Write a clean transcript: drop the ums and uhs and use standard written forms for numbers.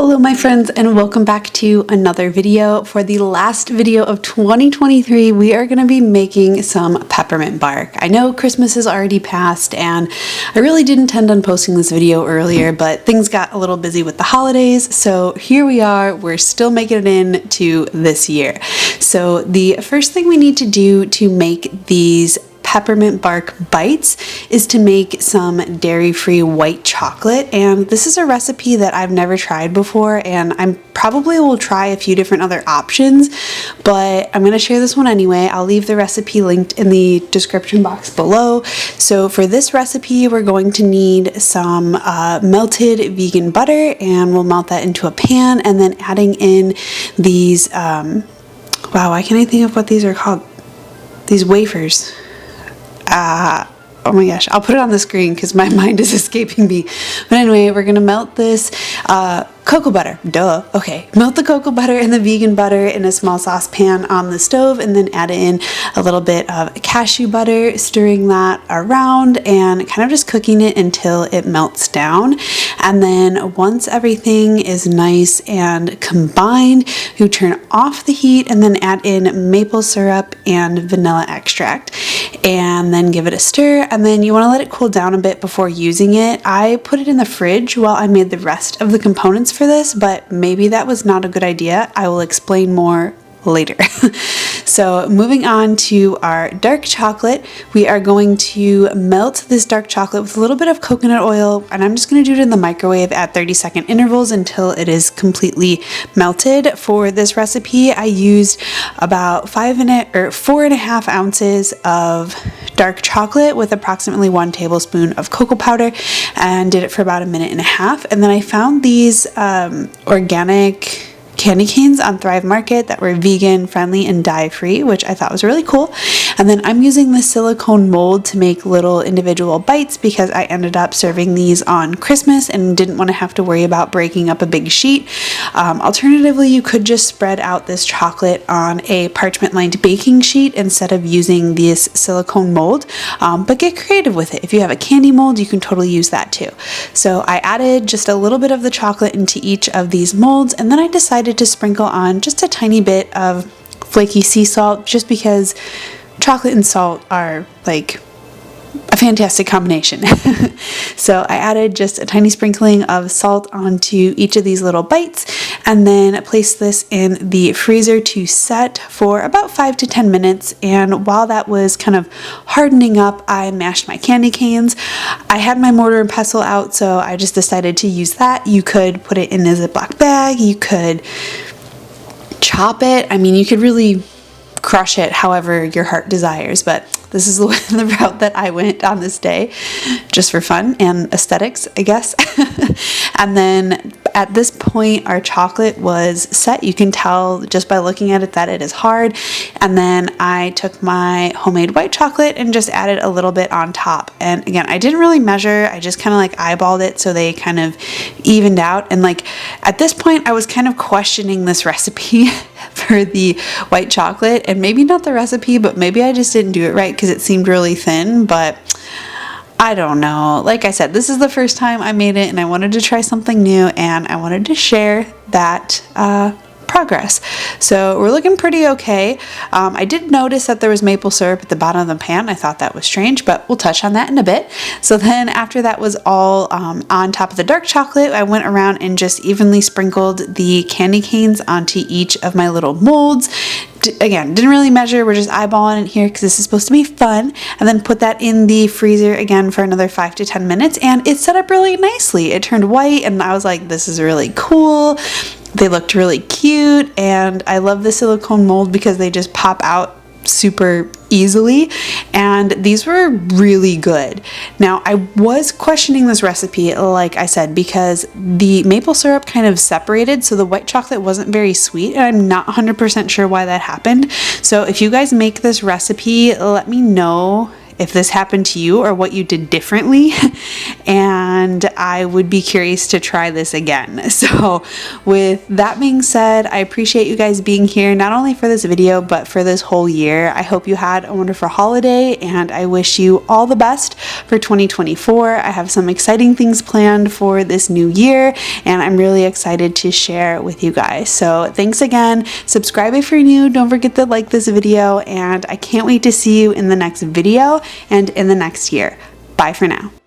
Hello my friends, and welcome back to another video. For the last video of 2023, we are going to be making some peppermint bark. I know Christmas has already passed and I really didn't intend on posting this video earlier, but things got a little busy with the holidays, so here we are. We're still making it in to this year. So the first thing we need to do to make these peppermint bark bites is to make some dairy-free white chocolate, and this is a recipe that I've never tried before, and I'm probably will try a few different other options, but I'm going to share this one anyway. I'll leave the recipe linked in the description box below. So for this recipe, we're going to need some melted vegan butter, and we'll melt that into a pan, and then adding in these wow, why can't I think of what these are called? These wafers. Oh my gosh, I'll put it on the screen because my mind is escaping me. But anyway, we're gonna melt this cocoa butter. Duh. Okay, melt the cocoa butter and the vegan butter in a small saucepan on the stove, and then add in a little bit of cashew butter, stirring that around and kind of just cooking it until it melts down. And then once everything is nice and combined, you turn off the heat and then add in maple syrup and vanilla extract, and then give it a stir. And then you want to let it cool down a bit before using it. I put it in the fridge while I made the rest of the components for this, but maybe that was not a good idea. I will explain more later. So moving on to our dark chocolate, we are going to melt this dark chocolate with a little bit of coconut oil, and I'm just going to do it in the microwave at 30-second intervals until it is completely melted. For this recipe, I used about 4.5 ounces of dark chocolate with approximately 1 tablespoon of cocoa powder, and did it for about 1.5 minutes. And then I found these organic candy canes on Thrive Market that were vegan friendly and dye free, which I thought was really cool. And then I'm using the silicone mold to make little individual bites because I ended up serving these on Christmas and didn't want to have to worry about breaking up a big sheet. Alternatively, you could just spread out this chocolate on a parchment lined baking sheet instead of using this silicone mold, but get creative with it. If you have a candy mold, you can totally use that too. So I added just a little bit of the chocolate into each of these molds, and then I decided to sprinkle on just a tiny bit of flaky sea salt, just because chocolate and salt are like a fantastic combination. So I added just a tiny sprinkling of salt onto each of these little bites, and then placed this in the freezer to set for about 5 to 10 minutes. And while that was kind of hardening up, I mashed my candy canes. I had my mortar and pestle out, so I just decided to use that. You could put it in a Ziploc bag, you could chop it. I mean, you could really crush it however your heart desires, but this is the route that I went on this day, just for fun and aesthetics, I guess. And then at this point, our chocolate was set. You can tell just by looking at it that it is hard. And then I took my homemade white chocolate and just added a little bit on top. And again, I didn't really measure. I just kind of like eyeballed it so they kind of evened out. And like at this point, I was kind of questioning this recipe for the white chocolate, and maybe not the recipe, but maybe I just didn't do it right because it seemed really thin. But I don't know. Like I said, this is the first time I made it, and I wanted to try something new, and I wanted to share that progress. So we're looking pretty okay. I did notice that there was maple syrup at the bottom of the pan. I thought that was strange, but we'll touch on that in a bit. So then after that was all on top of the dark chocolate, I went around and just evenly sprinkled the candy canes onto each of my little molds. Again, didn't really measure. We're just eyeballing it here because this is supposed to be fun. And then put that in the freezer again for another 5 to 10 minutes, and it set up really nicely. It turned white, and I was like, this is really cool. They looked really cute, and I love the silicone mold because they just pop out super easily, and these were really good. Now, I was questioning this recipe, like I said, because the maple syrup kind of separated, so the white chocolate wasn't very sweet, and I'm not 100% sure why that happened. So if you guys make this recipe, let me know if this happened to you or what you did differently. And I would be curious to try this again. So with that being said, I appreciate you guys being here, not only for this video, but for this whole year. I hope you had a wonderful holiday, and I wish you all the best for 2024. I have some exciting things planned for this new year, and I'm really excited to share with you guys. So thanks again. Subscribe if you're new. Don't forget to like this video, and I can't wait to see you in the next video and in the next year. Bye for now.